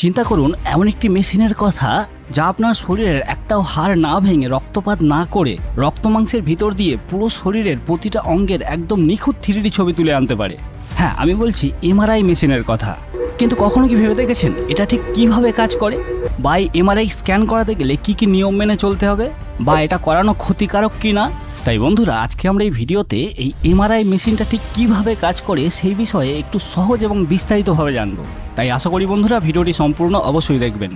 চিন্তা করুন এমন একটি মেশিনের কথা যা আপনার শরীরের একটাও হাড় না ভেঙে রক্তপাত না করে রক্ত মাংসের ভিতর দিয়ে পুরো শরীরের প্রতিটা অঙ্গের একদম নিখুঁত 3D ছবি তুলে আনতে পারে। হ্যাঁ, আমি বলছি এমআরআই মেশিনের কথা। কিন্তু কখনো কি ভেবে দেখেছেন এটা ঠিক কিভাবে কাজ করে, বা এই এমআরআই স্ক্যান করাতে গেলে কি কি নিয়ম মেনে চলতে হবে, বা এটা করানো ক্ষতিকারক কি না? তাই বন্ধুরা, আজকে আমরা এই ভিডিওতে এই এমআরআই মেশিনটা ঠিক কিভাবে কাজ করে সেই বিষয়ে একটু সহজ এবং বিস্তারিতভাবে জানব। তাই আশা করি বন্ধুরা ভিডিওটি সম্পূর্ণ অবশ্যই দেখবেন।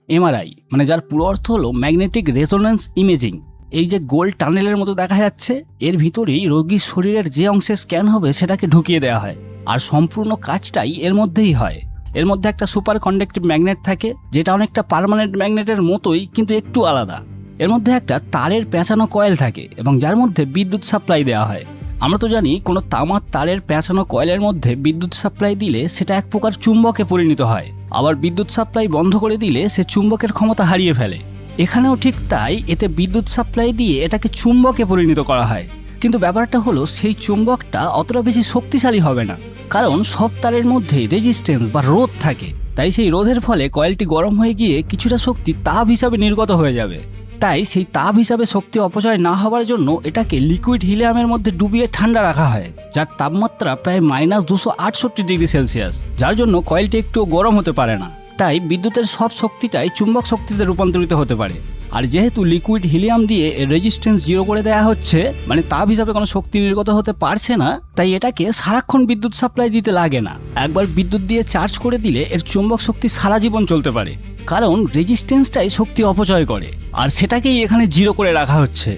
এমআরআই মানে যার পুরো অর্থ হলো ম্যাগনেটিক রেজোন্যান্স ইমেজিং। এই যে গোল টানেলের মতো দেখা যাচ্ছে, এর ভিতরেই রোগীর শরীরের যে অংশে স্ক্যান হবে সেটাকে ঢুকিয়ে দেওয়া হয়, আর সম্পূর্ণ কাজটাই এর মধ্যেই হয়। এর মধ্যে একটা সুপার কন্ডাক্টিভ ম্যাগনেট থাকে, যেটা অনেকটা পার্মানেন্ট ম্যাগনেটের মতোই কিন্তু একটু আলাদা। এর মধ্যে একটা তারের পেঁচানো কয়েল থাকে এবং যার মধ্যে বিদ্যুৎ সাপ্লাই দেওয়া হয়। আমরা তো জানি কোনো তামার তারের পেঁচানো কয়েলের মধ্যে বিদ্যুৎ সাপ্লাই দিলে সেটা এক প্রকার চুম্বকে পরিণত হয়, আবার বিদ্যুৎ সাপ্লাই বন্ধ করে দিলে সে চুম্বকের ক্ষমতা হারিয়ে ফেলে। এখানেও ঠিক তাই, এতে বিদ্যুৎ সাপ্লাই দিয়ে এটাকে চুম্বকে পরিণত করা হয়। কিন্তু ব্যাপারটা হলো সেই চুম্বকটা অতটা বেশি শক্তিশালী হবে না, কারণ সব তারের মধ্যে রেজিস্ট্যান্স বা রোধ থাকে। তাই সেই রোধের ফলে কয়েলটি গরম হয়ে গিয়ে কিছুটা শক্তি তাপ হিসাবে নির্গত হয়ে যাবে। তাই সেই তাপ হিসাবে শক্তি অপচয় না হওয়ার জন্য এটাকে লিকুইড হিলিয়ামের মধ্যে ডুবিয়ে ঠান্ডা রাখা হয়, যার তাপমাত্রা প্রায় -268°C, যার জন্য কয়েলটি একটু গরম হতে পারে না। তাই বিদ্যুতের সব শক্তিটাই চুম্বক শক্তিতে রূপান্তরিত হতে পারে। আর যেহেতু লিকুইড হিলিয়াম দিয়ে এর রেজিস্ট্যান্স 0 করে দেওয়া হচ্ছে, মানে তাপ হিসাবে কোনো শক্তি নির্গত হতে পারছে না, তাই এটাকে সারাক্ষণ বিদ্যুৎ সাপ্লাই দিতে লাগে না। একবার বিদ্যুৎ দিয়ে চার্জ করে দিলে এর চুম্বক শক্তি সারা জীবন চলতে পারে, কারণ রেজিস্ট্যান্সটাই শক্তি অপচয় করে, আর সেটাকেই এখানে 0 করে রাখা হচ্ছে।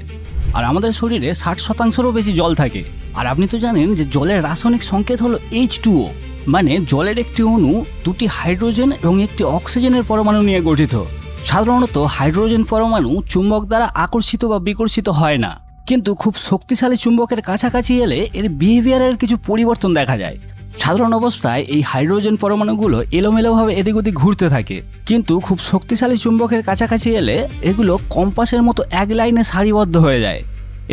আর আমাদের শরীরে 60%-রও বেশি জল থাকে, আর আপনি তো জানেন যে জলের রাসায়নিক সংকেত হলো H2O, মানে জলের একটি অণু 2টি হাইড্রোজেন এবং একটি অক্সিজেনের পরমাণু নিয়ে গঠিত। সাধারণত হাইড্রোজেন পরমাণু চুম্বক দ্বারা আকর্ষিত বা বিকর্ষিত হয় না, কিন্তু খুব শক্তিশালী চুম্বকের কাছাকাছি এলে এর বিহেভিয়ারের কিছু পরিবর্তন দেখা যায়। সাধারণ অবস্থায় এই হাইড্রোজেন পরমাণুগুলো এলোমেলোভাবে এদিক ওদিক ঘুরতে থাকে, কিন্তু খুব শক্তিশালী চুম্বকের কাছাকাছি এলে এগুলো কম্পাসের মতো এক লাইনে সারিবদ্ধ হয়ে যায়।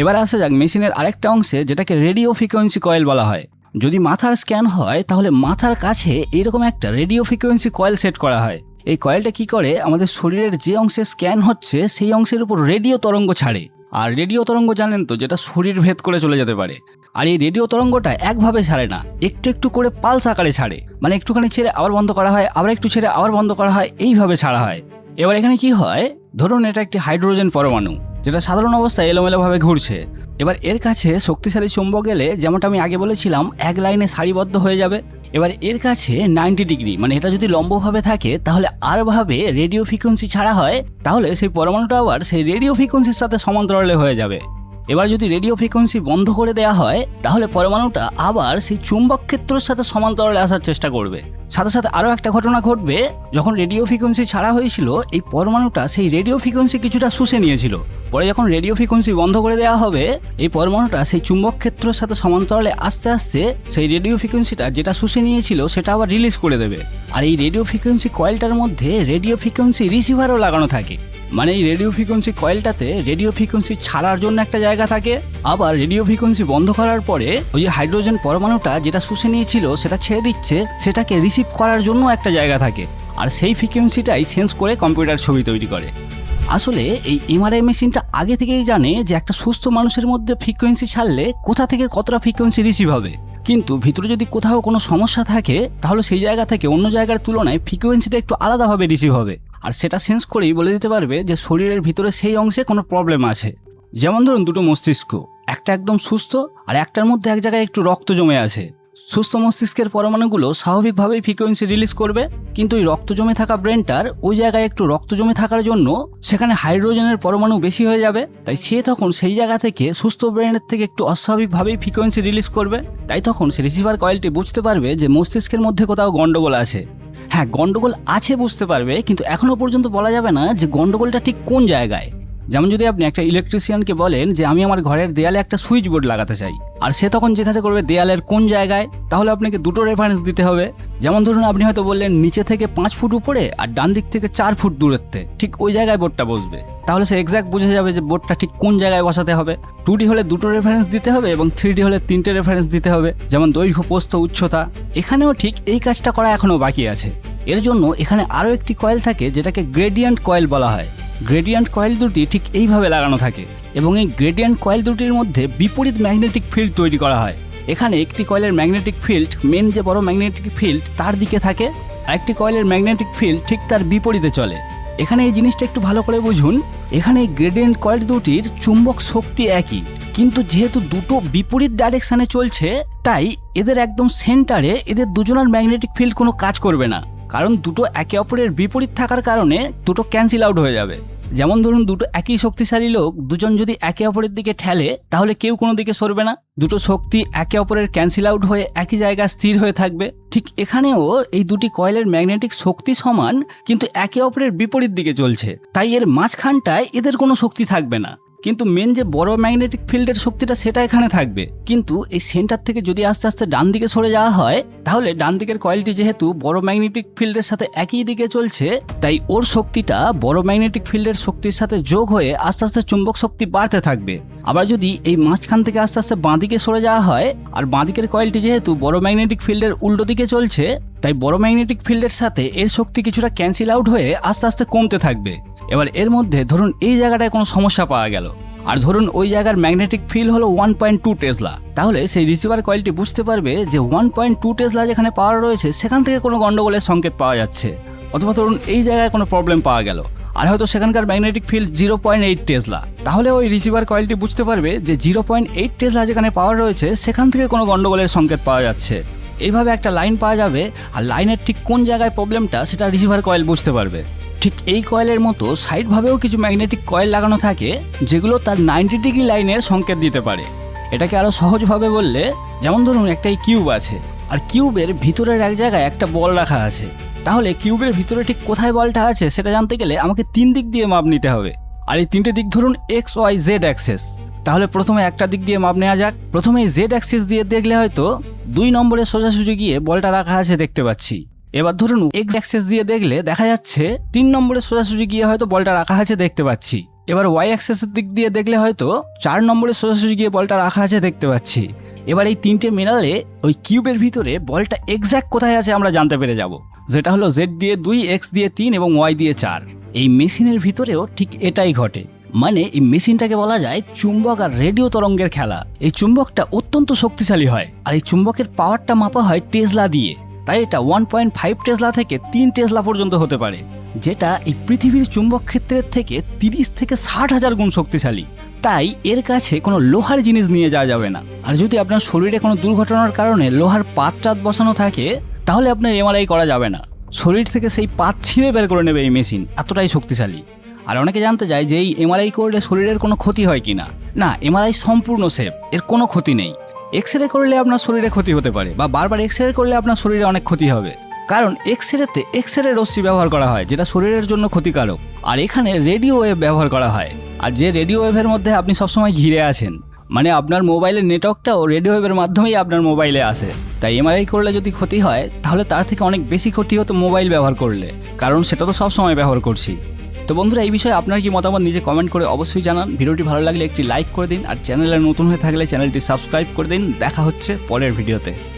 এবার আসা যাক মেশিনের আরেকটা অংশে, যেটাকে রেডিও ফ্রিকোয়েন্সি কয়েল বলা হয়। যদি মাথার স্ক্যান হয় তাহলে মাথার কাছে এরকম একটা রেডিও ফ্রিকোয়েন্সি কয়েল সেট করা হয়। এই কয়েলটা কি করে, আমাদের শরীরের যে অংশে স্ক্যান হচ্ছে সেই অংশের উপর রেডিও তরঙ্গ ছাড়ে। আর রেডিও তরঙ্গ জানেন তো, যেটা শরীর ভেদ করে চলে যেতে পারে। আর এই রেডিও তরঙ্গটা একভাবে ছাড়ে না, একটু একটু করে পালস আকারে ছাড়ে, মানে একটুখানি ছেড়ে আবার বন্ধ করা হয়, আবার একটু ছেড়ে আবার বন্ধ করা হয়, এইভাবে ছাড়া হয়। এবার এখানে কি হয়, ধরুন এটা একটি হাইড্রোজেন পরমাণু যেটা সাধারণ অবস্থায় এলোমেলোভাবে ঘুরছে। এবার এর কাছে শক্তিশালী চুম্বক এলে, যেমনটা আমি আগে বলেছিলাম, এক লাইনে সারিবদ্ধ হয়ে যাবে। এবার এর কাছে 90°, মানে এটা যদি লম্বভাবে থাকে তাহলে আর ভাবে রেডিও ফ্রিকোয়েন্সি ছাড়া হয়, তাহলে সেই পরমাণুটা আবার সেই রেডিও ফ্রিকোয়েন্সির সাথে সমান্তরালে হয়ে যাবে। এবার যদি রেডিও ফ্রিকোয়েন্সি বন্ধ করে দেওয়া হয় তাহলে পরমাণুটা আবার সেই চুম্বক ক্ষেত্রের সাথে সমান্তরালে আসার চেষ্টা করবে। সাথে সাথে আরও একটা ঘটনা ঘটবে, যখন রেডিও ফ্রিকোয়েন্সি ছাড়া হয়েছিল এই পরমাণুটা সেই রেডিও ফ্রিকোয়েন্সি কিছুটা শুষে নিয়েছিল। পরে যখন রেডিও ফ্রিকোয়েন্সি বন্ধ করে দেওয়া হবে, এই পরমাণুটা সেই চুম্বক ক্ষেত্রের সাথে সমান্তরালে আস্তে আস্তে সেই রেডিও ফ্রিকোয়েন্সিটা যেটা শুষে নিয়েছিল সেটা আবার রিলিজ করে দেবে। আর এই রেডিও ফ্রিকোয়েন্সি কয়েলটার মধ্যে রেডিও ফ্রিকোয়েন্সি রিসিভারও লাগানো থাকে, মানে এই রেডিও ফ্রিকোয়েন্সি কয়েলটাতে রেডিও ফ্রিকোয়েন্সি ছাড়ার জন্য একটা জায়গা থাকে, আবার রেডিও ফ্রিকোয়েন্সি বন্ধ করার পরে ওই যে হাইড্রোজেন পরমাণুটা যেটা শুষে নিয়েছিল সেটা ছেড়ে দিচ্ছে, সেটাকে রিসিভ করার জন্য একটা জায়গা থাকে। আর সেই ফ্রিকোয়েন্সিটাই সেন্স করে কম্পিউটার ছবি তৈরি করে। আসলে এই এমআরআই মেশিনটা আগে থেকেই জানে যে একটা সুস্থ মানুষের মধ্যে ফ্রিকোয়েন্সি ছাড়লে কোথা থেকে কতটা ফ্রিকোয়েন্সি রিসিভ হবে, কিন্তু ভিতরে যদি কোথাও কোনো সমস্যা থাকে তাহলে সেই জায়গা থেকে অন্য জায়গার তুলনায় ফ্রিকোয়েন্সিটা একটু আলাদাভাবে রিসিভ হবে। আর সেটা সেন্স করেই বলে দিতে পারবে যে শরীরের ভিতরে সেই অংশে কোনো প্রবলেম আছে। যেমন ধরুন দুটো মস্তিষ্ক, একটা একদম সুস্থ আর একটার মধ্যে এক জায়গায় একটু রক্ত জমে আছে। সুস্থ মস্তিষ্কের পরমাণুগুলো স্বাভাবিকভাবেই ফ্রিকোয়েন্সি রিলিজ করবে, কিন্তু ওই রক্ত জমে থাকা ব্রেনটার ওই জায়গায় একটু রক্ত জমে থাকার জন্য সেখানে হাইড্রোজেনের পরমাণু বেশি হয়ে যাবে। তাই সে তখন সেই জায়গা থেকে সুস্থ ব্রেনের থেকে একটু অস্বাভাবিকভাবেই ফ্রিকোয়েন্সি রিলিজ করবে। তাই তখন সে রিসিভার কয়েলটি বুঝতে পারবে যে মস্তিষ্কের মধ্যে কোথাও গন্ডগোল আছে। হ্যাঁ, গন্ডগোল আছে বুঝতে পারবে, কিন্তু এখনো পর্যন্ত বলা যাবে না যে গন্ডগোলটা ঠিক কোন জায়গায়। যেমন যদি আপনি একটা ইলেকট্রিশিয়ানকে বলেন যে আমি আমার ঘরের দেয়ালে একটা সুইচ বোর্ড লাগাতে চাই, আর সে তখন জিজ্ঞাসা করবে দেয়ালের কোন জায়গায়, তাহলে আপনাকে দুটো রেফারেন্স দিতে হবে। যেমন ধরুন আপনি হয়তো বললেন নিচে থেকে 5 ফুট উপরে আর ডান দিক থেকে 4 ফুট দূরত্বে, ঠিক ওই জায়গায় বোর্ডটা বসবে। তাহলে সে এক্স্যাক্ট বুঝে যাবে যে বোর্ডটা ঠিক কোন জায়গায় বসাতে হবে। 2D হলে 2টো রেফারেন্স দিতে হবে এবং 3D হলে 3টে রেফারেন্স দিতে হবে, যেমন দৈর্ঘ্য, প্রস্থ, উচ্চতা। এখানেও ঠিক এই কাজটা করা এখনও বাকি আছে। এর জন্য এখানে আরও একটি কয়েল থাকে যেটাকে গ্রেডিয়েন্ট কয়েল বলা হয়। গ্রেডিয়েন্ট কয়েল দুটি ঠিক এইভাবে লাগানো থাকে এবং এই গ্রেডিয়েন্ট কয়েল দুটির মধ্যে বিপরীত ম্যাগনেটিক ফিল্ড তৈরি করা হয়। এখানে একটি কয়েলের ম্যাগনেটিক ফিল্ড মেন যে বড় ম্যাগনেটিক ফিল্ড তার দিকে থাকে, আর একটি কয়েলের ম্যাগনেটিক ফিল্ড ঠিক তার বিপরীতে চলে। এখানে এই জিনিসটা একটু ভালো করে বুঝুন। এখানে এই গ্রেডিয়েন্ট কয়েল দুটির চুম্বক শক্তি একই, কিন্তু যেহেতু দুটো বিপরীত ডাইরেকশনে চলছে তাই এদের একদম সেন্টারে এদের দুজনের ম্যাগনেটিক ফিল্ড কোনো কাজ করবে না, কারণ দুটো একে অপরের বিপরীত থাকার কারণে দুটো ক্যান্সেল আউট হয়ে যাবে। যেমন ধরুন দুটো একই শক্তিশালী লোক দুজন যদি একে অপরের দিকে ঠেলে তাহলে কেউ কোনো দিকে সরবে না, দুটো শক্তি একে অপরের ক্যান্সেল আউট হয়ে একই জায়গায় স্থির হয়ে থাকবে। ঠিক এখানেও এই দুটি কয়েলের ম্যাগনেটিক শক্তি সমান, কিন্তু একে অপরের বিপরীত দিকে চলছে, তাই এর মাঝখানটায় এদের কোনো শক্তি থাকবে না। কিন্তু মেন যে বড় ম্যাগনেটিক ফিল্ডের শক্তিটা সেটা এখানে থাকবে। কিন্তু এই সেন্টার থেকে যদি আস্তে আস্তে ডান দিকে সরে যাওয়া হয় তাহলে ডান দিকের কয়েলটি যেহেতু বড় ম্যাগনেটিক ফিল্ডের সাথে একই দিকে চলছে তাই ওর শক্তিটা বড় ম্যাগনেটিক ফিল্ডের শক্তির সাথে যোগ হয়ে আস্তে আস্তে চুম্বক শক্তি বাড়তে থাকবে। আবার যদি এই মাঝখান থেকে আস্তে আস্তে বাঁ দিকে সরে যাওয়া হয় আর বাঁ দিকের কয়েলটি যেহেতু বড় ম্যাগনেটিক ফিল্ডের উল্টো দিকে চলছে তাই বড় ম্যাগনেটিক ফিল্ডের সাথে এর শক্তি কিছুটা ক্যান্সেল আউট হয়ে আস্তে আস্তে কমতে থাকবে। এবার এর মধ্যে ধরুন এই জায়গাটায় কোনো সমস্যা পাওয়া গেল আর ধরুন ওই জায়গার ম্যাগনেটিক ফিল্ড হলো 1.2 টেসলা, তাহলে সেই রিসিভার কয়েলটি বুঝতে পারবে যে 1.2 টেসলা যেখানে পাওয়ার রয়েছে সেখান থেকে কোনো গন্ডগোলের সংকেত পাওয়া যাচ্ছে। অথবা ধরুন এই জায়গায় কোনো প্রবলেম পাওয়া গেল আর হয়তো সেখানকার ম্যাগনেটিক ফিল্ড 0.8 টেসলা, তাহলে ওই রিসিভার কয়েলটি বুঝতে পারবে যে 0.8 টেসলা যেখানে পাওয়ার রয়েছে সেখান থেকে কোনো গন্ডগোলের সংকেত পাওয়া যাচ্ছে। এইভাবে একটা লাইন পাওয়া যাবে আর লাইনের ঠিক কোন জায়গায় প্রবলেমটা সেটা রিসিভার কয়েল বুঝতে পারবে। ঠিক এই কয়েলের মতো সাইডভাবেও কিছু ম্যাগনেটিক কয়েল লাগানো থাকে যেগুলো তার 90 ডিগ্রি লাইনের সংকেত দিতে পারে। এটাকে আরও সহজভাবে বললে যেমন ধরুন একটা কিউব আছে আর কিউবের ভিতরের এক জায়গায় একটা বল রাখা আছে, তাহলে কিউবের ভিতরে ঠিক কোথায় বলটা আছে সেটা জানতে গেলে আমাকে 3 দিক দিয়ে মাপ নিতে হবে। আর এই 3টে দিক ধরুন এক্স ওয়াই জেড অ্যাক্সেস। তাহলে প্রথমে একটা দিক দিয়ে মাপ নেওয়া যাক। প্রথমে এই জেড অ্যাক্সেস দিয়ে দেখলে হয়তো 2 নম্বরে সোজাসুজি গিয়ে বলটা রাখা আছে দেখতে পাচ্ছি। এবার ধরুন এক্স অ্যাক্সেস দিয়ে দেখলে দেখা যাচ্ছে 3 নম্বরে সোজাসুজি গিয়ে হয়তো বলটা রাখা আছে দেখতে পাচ্ছি। এবার ওয়াই অ্যাক্সেসের দিক দিয়ে দেখলে হয়তো 4 নম্বরে সোজাসুজি গিয়ে বলটা রাখা আছে দেখতে পাচ্ছি। এবার এই 3টে মেলালে ওই কিউবের ভিতরে বলটা এক্স্যাক্ট কোথায় আছে আমরা জানতে পেরে যাব, যেটা হলো জেড দিয়ে 2, এক্স দিয়ে 3 এবং ওয়াই দিয়ে 4। এই মেশিনের ভিতরেও ঠিক এটাই ঘটে, মানে এই মেশিনটাকে বলা যায় চুম্বক আর রেডিও তরঙ্গের খেলা। এই চুম্বকটা অত্যন্ত শক্তিশালী হয় আর এই চুম্বকের পাওয়ারটা মাপা হয় টেসলা দিয়ে, তাই এটা 1.5 টেসলা থেকে 3 টেসলা পর্যন্ত হতে পারে, যেটা এই পৃথিবীর চুম্বক ক্ষেত্রের থেকে 30 থেকে 60,000 গুণ শক্তিশালী। তাই এর কাছে কোনো লোহার জিনিস নিয়ে যাওয়া যাবে না। আর যদি আপনার শরীরে কোনো দুর্ঘটনার কারণে লোহার পাত বসানো থাকে তাহলে আপনার এমআরআই করা যাবে না, শরীর থেকে সেই পাত ছিঁড়ে বের করে নেবে এই মেশিন, এতটাই শক্তিশালী। আর অনেকে জানতে চায় যে এই এমআরআই করলে শরীরের কোনো ক্ষতি হয় কি না। না, এমআরআই সম্পূর্ণ সেফ, এর কোনো ক্ষতি নেই। এক্স রে করলে আপনার শরীরে ক্ষতি হতে পারে বা বারবার এক্স রে করলে আপনার শরীরে অনেক ক্ষতি হবে, কারণ এক্স রেতে এক্স রে রশ্মি ব্যবহার করা হয় যেটা শরীরের জন্য ক্ষতিকারক, আর এখানে রেডিও ওয়েভ ব্যবহার করা হয়। আর যে রেডিও ওয়েভের মধ্যে আপনি সবসময় ঘিরে আছেন, মানে আপনার মোবাইলের নেটওয়ার্কটাও রেডিও ওয়েভের মাধ্যমেই আপনার মোবাইলে আসে। তাই এমআরআই করলে যদি ক্ষতি হয় তাহলে তার থেকে অনেক বেশি ক্ষতি হতো মোবাইল ব্যবহার করলে, কারণ সেটা তো সবসময় ব্যবহার করছি। তো বন্ধুরা, এই বিষয়ে আপনার কি মতামত নিজে কমেন্ট করে অবশ্যই জানান। ভিডিওটি ভালো লাগলে একটি লাইক করে দিন আর চ্যানেলে নতুন হয়ে থাকলে চ্যানেলটি সাবস্ক্রাইব করে দিন। দেখা হচ্ছে পরের ভিডিওতে।